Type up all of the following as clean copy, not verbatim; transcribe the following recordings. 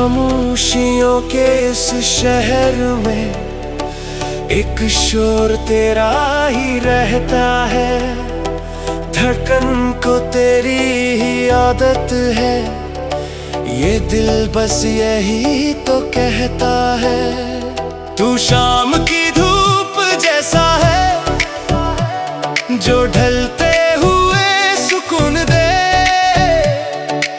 खामोशियों के इस शहर में एक शोर तेरा ही रहता है। धड़कन को तेरी ही आदत है, ये दिल बस यही तो कहता है। तू शाम की धूप जैसा है जो ढलते हुए सुकून दे।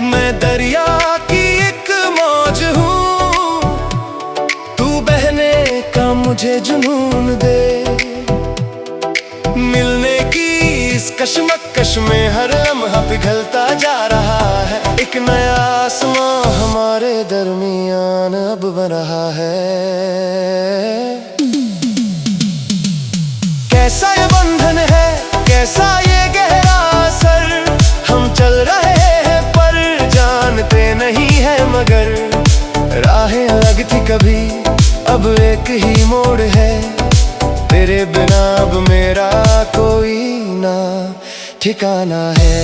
मैं दरिया की एक मौज हूँ, तू बहने का मुझे जुनून दे। मिलने की इस कशमकश में हर लम्हा पिघलता जा रहा है। एक नया आसमां हमारे दरमियान अब बन रहा है। कैसा ये बंधन है, कैसा ये गहरा असर, हम चल रहे हैं पर जानते नहीं है मगर। राहें अलग थी कभी, अब एक ही मोड़ है। तेरे बिना अब मेरा कोई ना ठिकाना है।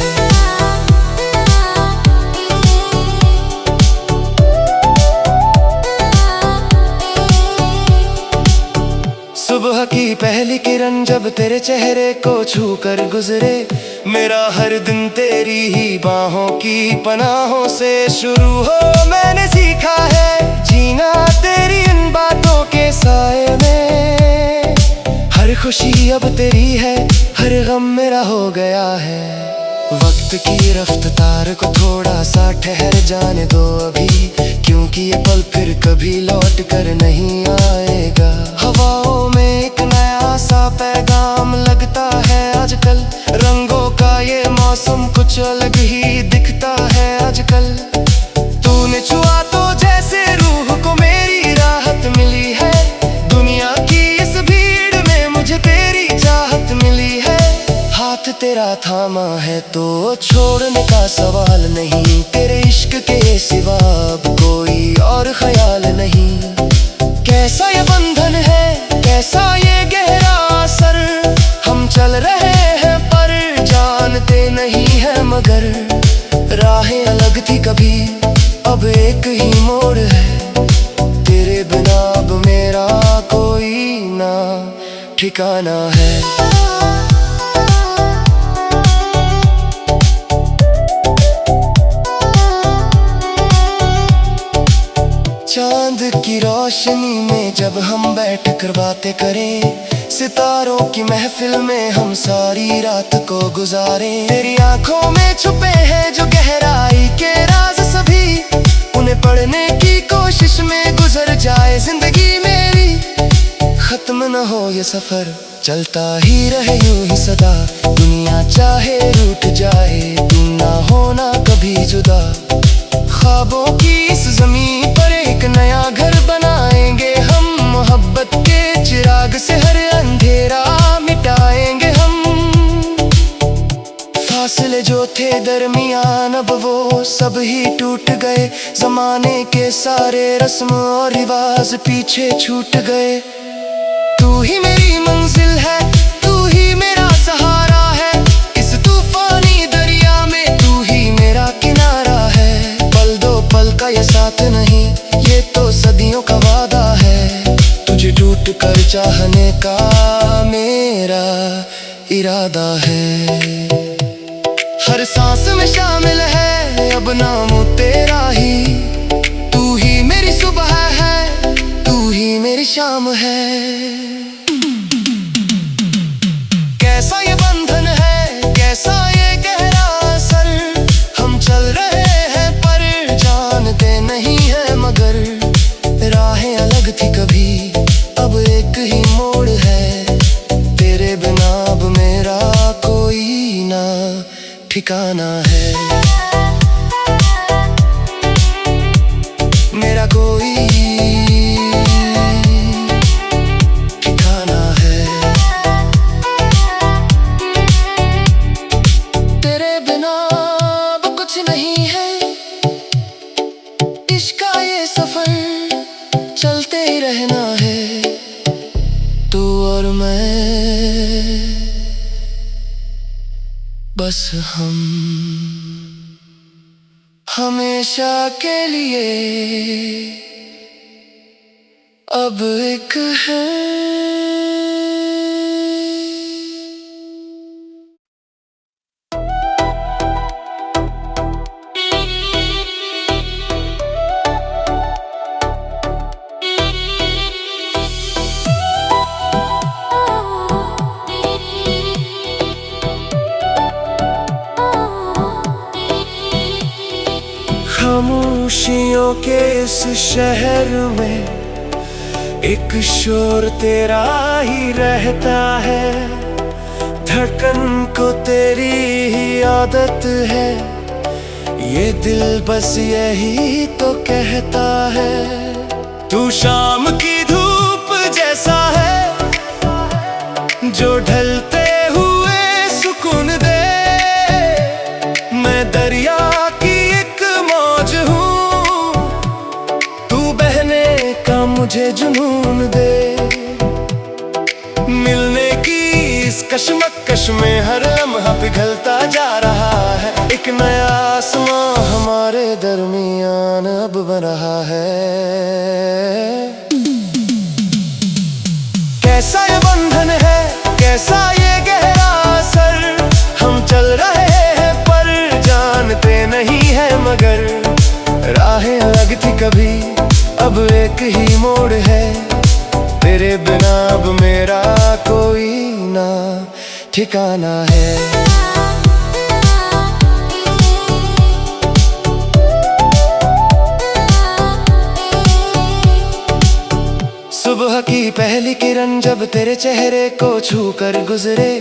सुबह की पहली किरण जब तेरे चेहरे को छू कर गुजरे, मेरा हर दिन तेरी ही बाहों की पनाहों से शुरू हो। मैंने सीखा है जीना तेरी इन बातों के साए में। हर खुशी अब तेरी है, हर गम मेरा हो गया है। वक्त की रफ्तार को थोड़ा सा ठहर जाने दो अभी, क्योंकि ये पल फिर कभी लौट कर नहीं आएगा। हवाओं में एक नया सा पैगाम लगता है आजकल। रंगों का ये मौसम कुछ अलग ही दिखता है आजकल। तूने छुआ तो जैसे रूह को मेरी राहत मिली है। दुनिया की इस भीड़ में मुझे तेरी चाहत मिली है। हाथ तेरा थामा है तो छोड़ने का सवाल नहीं। तेरे इश्क के सिवा अब कोई और ख्याल नहीं। कैसा ये बंधन है, कैसा ये गहरा असर, हम चल रहे हैं पर जानते नहीं है मगर। राहें अलग थी कभी, अब एक ही मोड़ है। तेरे बिना अब मेरा कोई ना ठिकाना है। चांद की रोशनी में जब हम बैठ कर बातें करें, सितारों की महफिल में हम सारी रात को गुजारें। तेरी आंखों में छुपे हैं जो गहराई के राज सभी, उन्हें पढ़ने की कोशिश में गुजर जाए जिंदगी मेरी। खत्म न हो ये सफर, चलता ही रहे यूं ही सदा। दुनिया चाहे रूठ जाए, तू ना होना कभी जुदा। ख्वाबों की इस जमीन पर एक नया घर बनाएंगे हम। मोहब्बत के चिराग से हर अंधेरा मिटाएंगे हम। फासले जो थे दरमियान अब वो सब ही टूट गए। जमाने के सारे रस्म और रिवाज पीछे छूट गए। तू ही मेरी मंजिल है, तू ही मेरा सहारा है। इस तूफानी दरिया में तू ही मेरा किनारा है। पल दो पल का ये साथ नहीं, ये तो सदियों का वादा है। तुझे टूट कर चाहने का मेरा इरादा है। हर सांस में शामिल है अब नाम तेरा ही। तू ही मेरी सुबह है, तू ही मेरी शाम है। कैसा ये बंधन है, कैसा ये गहरा असर, हम चल रहे हैं पर जानते नहीं है मगर। राहें अलग थी कभी, अब एक ही मोड़ है। तेरे बिना अब मेरा कोई ना ठिकाना है। मेरा कोई ठिकाना है। तेरे बिना अब कुछ नहीं है। इश्क का ये सफर चलते ही रहना है। तू और मैं, बस हम। हमेशा के लिए अब एक है। खामोशियों के इस शहर में एक शोर तेरा ही रहता है। धड़कन को तेरी ही आदत है, ये दिल बस यही तो कहता है। तू शाम की धूप जैसा है जो ढलते हुए सुकून दे। मैं दरिया मुझे जुनून दे। मिलने की इस कशमकश में हर लम्हा पिघलता जा रहा है। एक नया आसमां हमारे दरमियान अब बन रहा है। कैसा ये बंधन है, कैसा ये गहरा असर। हम चल रहे हैं पर जानते नहीं है मगर। राहें अलग थी कभी, अब एक ही मोड़ है। तेरे बिना अब मेरा कोई ना ठिकाना है। सुबह की पहली किरण जब तेरे चेहरे को छू कर गुजरे।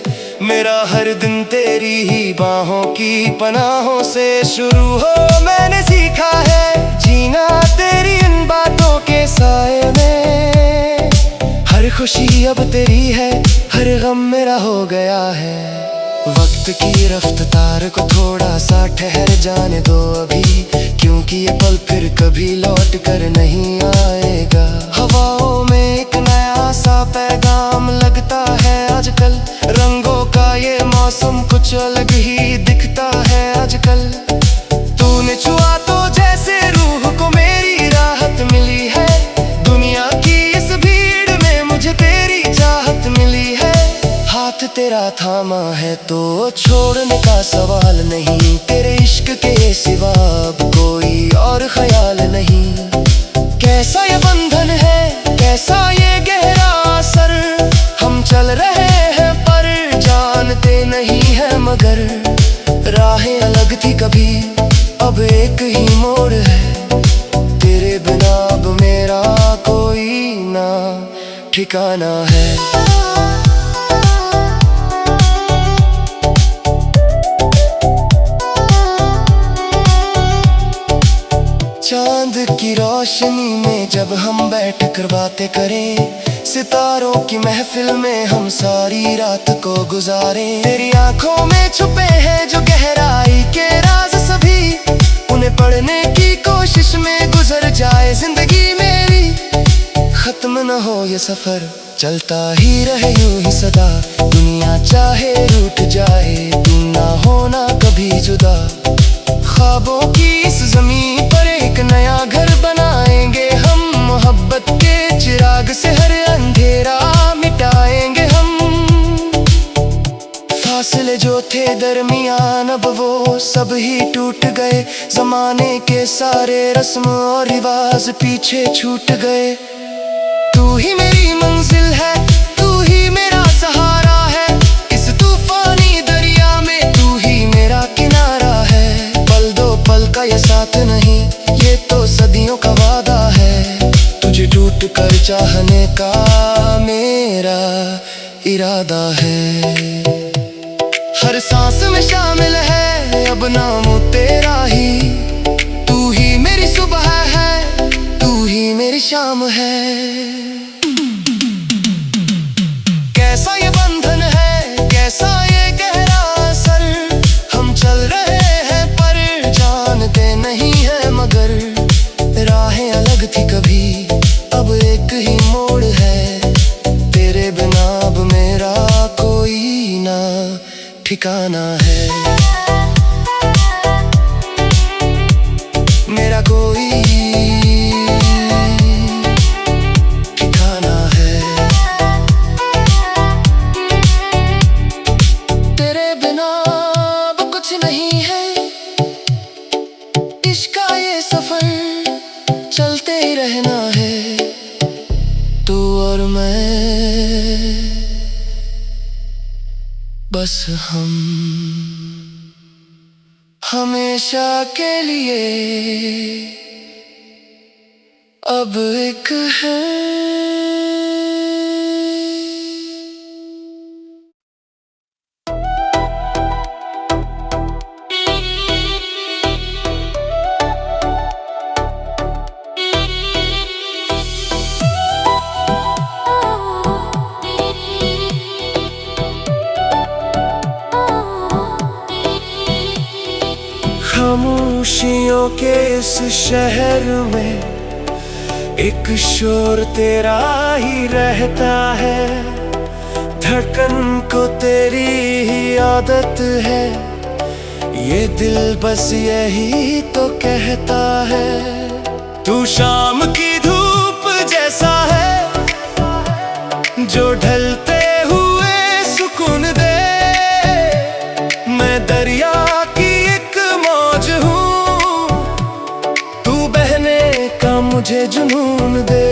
मेरा हर दिन तेरी ही बाहों की पनाहों से शुरू हो। मैंने सीखा है जीना तेरी इन बातों के साए में। हर खुशी अब तेरी है, हर गम मेरा हो गया है। वक्त की रफ्तार को थोड़ा सा ठहर जाने दो अभी, क्योंकि ये पल फिर कभी लौट कर नहीं आएगा। हवाओं में एक नया सा पैगाम लगता है आजकल। रंगों का ये मौसम कुछ अलग ही दिखता है आजकल। तूने छुआ तो जैसे रूह को मेरी राहत मिली है। दुनिया की इस भीड़ में मुझे तेरी चाहत मिली है। हाथ तेरा थामा है तो छोड़ने का सवाल नहीं। तेरे इश्क के सिवा अब कोई और ख्याल नहीं। कैसा ये बंधन है, कैसा ये गहरा असर। हम चल रहे हैं पर जानते नहीं है मगर। राहें अलग थी कभी, अब एक ही मोड़ है। तेरे बिना अब मेरा कोई ना ठिकाना है। चांद की रोशनी में जब हम बैठ कर बातें करें। सितारों की महफिल में हम सारी रात को गुजारें। तेरी आंखों में छुपे हैं जो गहराई के राज सभी। उन्हें पढ़ने की कोशिश में गुजर जाए जिंदगी मेरी। खत्म न हो ये सफर, चलता ही रहे यूं ही सदा। दुनिया चाहे रूठ जाए, तू ना होना कभी जुदा। ख्वाबों की इस जमीन पर एक नया घर बनाएंगे हम। मोहब्बत के चिराग से हर अंधेरा मिटाएंगे हम। फासले जो थे दरमियान अब वो सब ही टूट गए। जमाने के सारे रस्म और रिवाज पीछे छूट गए। तू ही मेरी मंजिल है, तू ही मेरा सहारा है। इस तूफानी दरिया में तू ही मेरा किनारा है। पल दो पल का ये साथ नहीं, ये तो सदियों का वादा है। तुझे टूट कर चाहने का मेरा इरादा है। हर सांस में शामिल है अब नाम तेरा ही। तू ही मेरी सुबह है, तू ही मेरी शाम है। कैसा ये बंधन है, कैसा ये गहरा असर। हम चल रहे हैं पर जानते नहीं है मगर। राहें अलग थी कभी, अब एक ही मोड़ है। तेरे बिना अब मेरा कोई ना ठिकाना है। बस हम हमेशा के लिए अब एक है। खामोशियों के इस शहर में एक शोर तेरा ही रहता है। धड़कन को तेरी ही आदत है, ये दिल बस यही तो कहता है। तू शाम की धूप जैसा है जो ढलते हुए सुकून दे। मैं दरिया मुझे जुनून दे।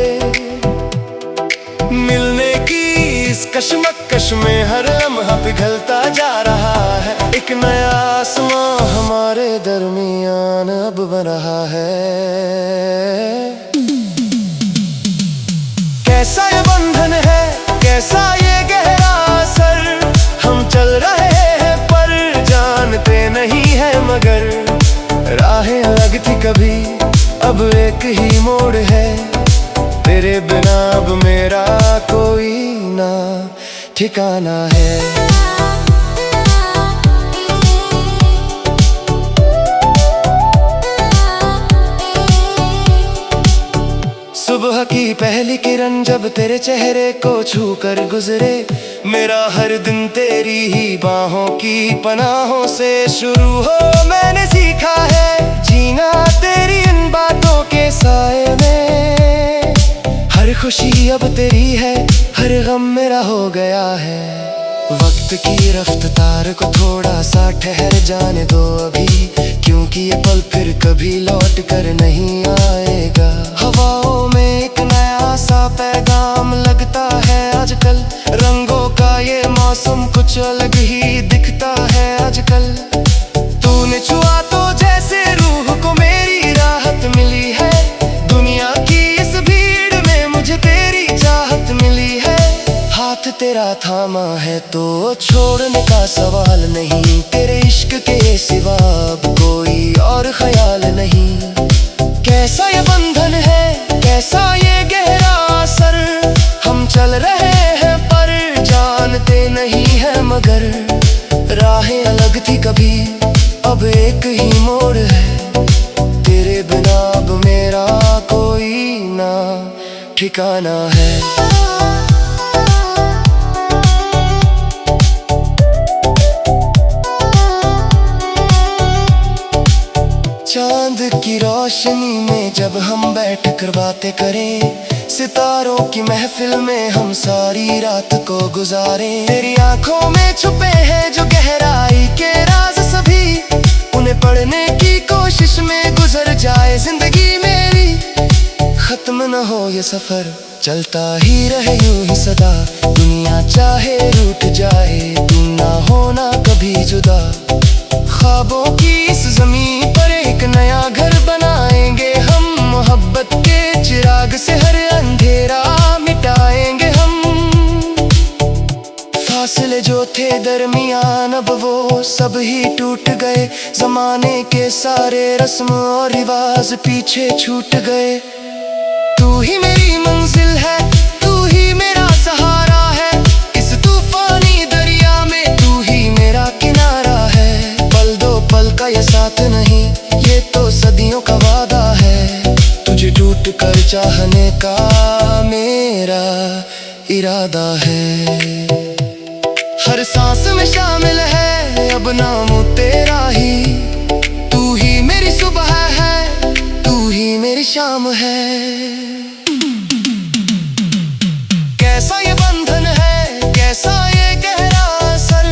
मिलने की इस कशमकश में हर लम्हा पिघलता जा रहा है। एक नया आसमां हमारे दरमियान अब बन रहा है। कैसा ये बंधन है, कैसा ये गहरा असर। हम चल रहे हैं पर जानते नहीं है मगर। राहें अलग थी कभी, अब एक ही मोड़ है। तेरे बिना अब मेरा कोई ना ठिकाना है। सुबह की पहली किरण जब तेरे चेहरे को छू कर गुजरे। मेरा हर दिन तेरी ही बाहों की पनाहों से शुरू हो। मैंने सीखा है जीना तेरी इन बातों के साए में। हर खुशी अब तेरी है, हर गम मेरा हो गया है। वक्त की रफ्तार को थोड़ा सा ठहर जाने दो अभी, क्योंकि ये पल फिर कभी लौट कर नहीं आएगा। हवाओं में एक नया सा पैगाम लगता है आजकल। रंगों का ये मौसम कुछ अलग ही दिखता है आजकल। तूने छुआ तो जैसे रूह को मेरी राहत मिली है। दुनिया की इस भीड़ में मुझे तेरी चाहत मिली है। हाथ तेरा थामा है तो छोड़ने का सवाल नहीं। तेरे इश्क के सिवा अब कोई और ख्याल नहीं। कैसा ये बंधन है, कैसा ये गहरा असर। हम चल रहे हैं पर जानते नहीं है मगर। राहें अलग थी कभी, अब एक ही मोड़ है। तेरे बिना अब मेरा कोई ना ठिकाना है। चांद की रोशनी में जब हम बैठ कर बातें करें। सितारों की महफिल में हम सारी रात को गुजारें। तेरी आंखों में छुपे हैं जो गहराई के राज सभी। उन्हें पढ़ने की कोशिश में गुजर जाए जिंदगी मेरी। खत्म न हो ये सफर, चलता ही रहे यूं ही सदा। दुनिया चाहे रूठ जाए, तू ना होना कभी जुदा। ख्वाबों की इस जमीन पर एक नया घर बनाएंगे हम। मोहब्बत के चिराग से हर अंधेरा मिटाएंगे हम। फासले जो थे दरमियान अब वो सब ही टूट गए। जमाने के सारे रस्म और रिवाज पीछे छूट गए। तू ही मेरी मंजिल है, तू ही मेरा सहारा है। इस तूफानी दरिया में तू ही मेरा किनारा है। पल दो पल का ये साथ नहीं, ये तो सदियों का वादा है। तुझे टूट कर चाहने का मेरा इरादा है। हर सांस में शामिल है अब नाम तेरा ही। तू ही मेरी सुबह है, तू ही मेरी शाम है। कैसा ये बंधन है, कैसा ये गहरा असर।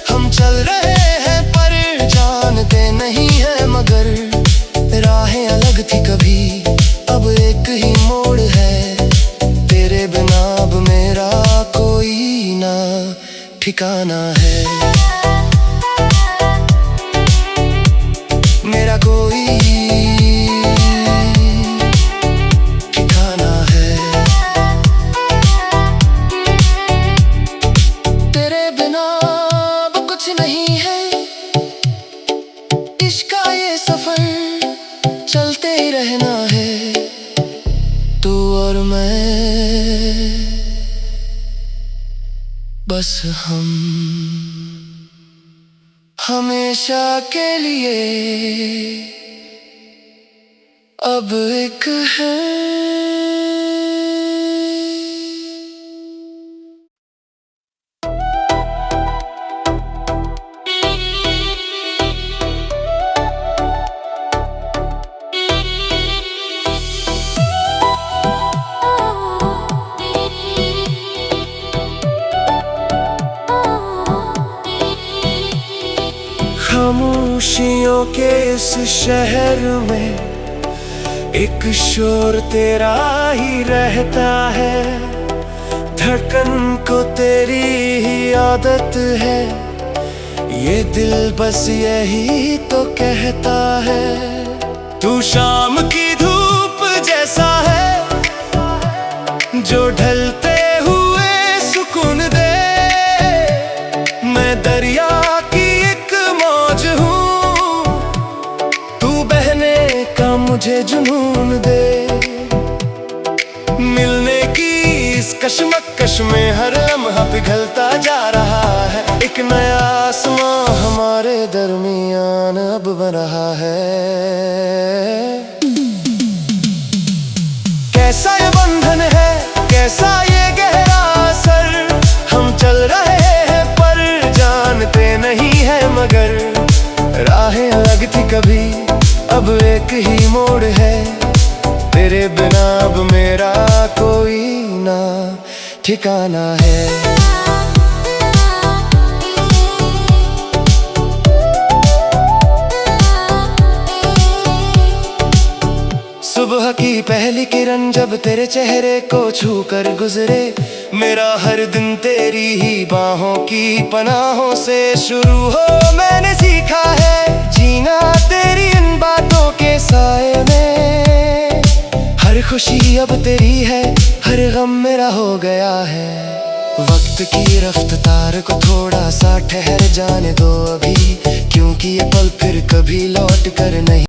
हम चल रहे हैं पर जानते नहीं है मगर। राहें अलग थी कभी, अब एक ही मोड़ है। तेरे बिना अब मेरा कोई ना ठिकाना है। इश्क का ये सफर चलते ही रहना है, तू और मैं, बस हम हमेशा के लिए अब एक है। खामोशियों के इस शहर में एक शोर तेरा ही रहता है, धड़कन को तेरी ही आदत है, ये दिल बस यही तो कहता है। तू शाम की धूप जैसा है जो ढलते हुए सुकून दे, मैं दरिया की एक मौज हूँ, तू बहने का मुझे जुनून दे। मिलने की इस कशमकश में हर लम्हा पिघलता जा रहा है, एक नया आसमां हमारे दरमियान अब बन रहा है। कैसा ये बंधन है, कैसा ये गहरा असर, हम चल रहे हैं पर जानते नहीं है, मगर राहें लगती कभी अब एक ही मोड़ है, तेरे बिना अब मेरा कोई ना ठिकाना है। सुबह की पहली किरण जब तेरे चेहरे को छू कर गुजरे, मेरा हर दिन तेरी ही बाहों की पनाहों से शुरू हो। मैंने सीखा है जीना तेरी इन बातों के साए में, हर खुशी अब तेरी है, हर गम मेरा हो गया है। वक्त की रफ्तार को थोड़ा सा ठहर जाने दो अभी, क्योंकि ये पल फिर कभी लौट कर नहीं